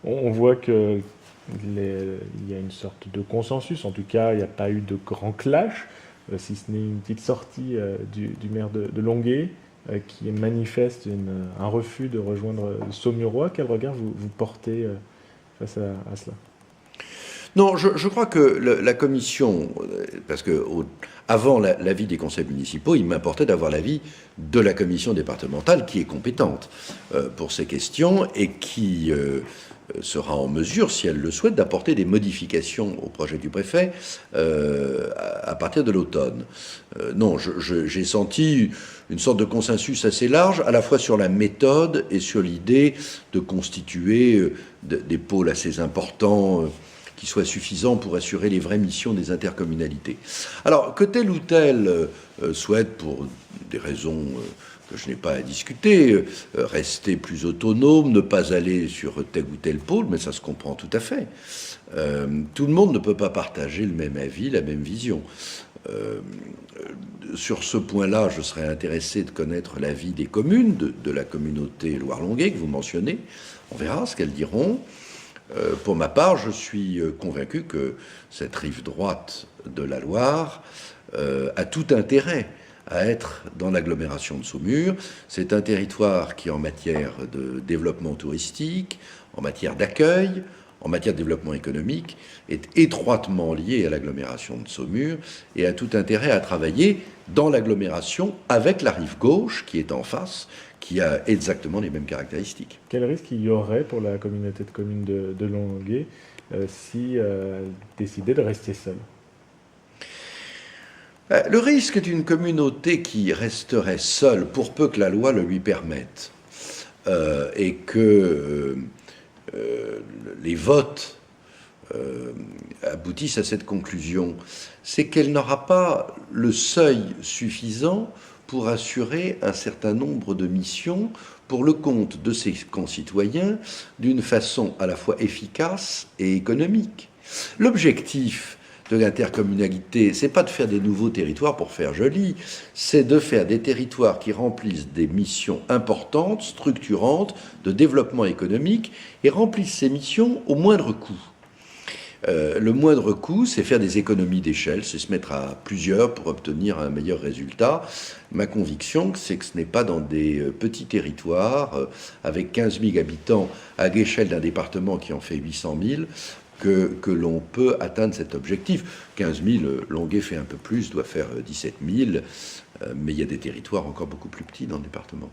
On voit que il y a une sorte de consensus, en tout cas, il n'y a pas eu de grand clash, si ce n'est une petite sortie du maire de Longué, qui manifeste un refus de rejoindre Saumurois. Quel regard vous portez face à cela? Non, je crois que la commission, parce que avant l'avis des conseils municipaux, il m'importait d'avoir l'avis de la commission départementale qui est compétente pour ces questions et qui sera en mesure, si elle le souhaite, d'apporter des modifications au projet du préfet à partir de l'automne. Non, j'ai senti une sorte de consensus assez large, à la fois sur la méthode et sur l'idée de constituer des pôles assez importants qui soient suffisants pour assurer les vraies missions des intercommunalités. Alors, que tel ou tel souhaite, pour des raisons que je n'ai pas à discuter, rester plus autonome, ne pas aller sur tel ou tel pôle, mais ça se comprend tout à fait. Tout le monde ne peut pas partager le même avis, la même vision. Sur ce point-là, je serais intéressé de connaître l'avis des communes, de la communauté Loire-Longué que vous mentionnez. On verra ce qu'elles diront. Pour ma part, je suis convaincu que cette rive droite de la Loire a tout intérêt à être dans l'agglomération de Saumur. C'est un territoire qui, en matière de développement touristique, en matière d'accueil, en matière de développement économique, est étroitement lié à l'agglomération de Saumur et a tout intérêt à travailler dans l'agglomération avec la rive gauche qui est en face, qui a exactement les mêmes caractéristiques. Quel risque il y aurait pour la communauté de communes de Longué si elle décidait de rester seule? Le risque d'une communauté qui resterait seule, pour peu que la loi le lui permette, et que les votes aboutissent à cette conclusion, c'est qu'elle n'aura pas le seuil suffisant pour assurer un certain nombre de missions pour le compte de ses concitoyens d'une façon à la fois efficace et économique. L'objectif de l'intercommunalité, c'est pas de faire des nouveaux territoires pour faire joli, c'est de faire des territoires qui remplissent des missions importantes, structurantes, de développement économique, et remplissent ces missions au moindre coût. Le moindre coût, c'est faire des économies d'échelle, c'est se mettre à plusieurs pour obtenir un meilleur résultat. Ma conviction, c'est que ce n'est pas dans des petits territoires avec 15 000 habitants à l'échelle d'un département qui en fait 800 000 que l'on peut atteindre cet objectif. 15 000, Longué fait un peu plus, doit faire 17 000, mais il y a des territoires encore beaucoup plus petits dans le département.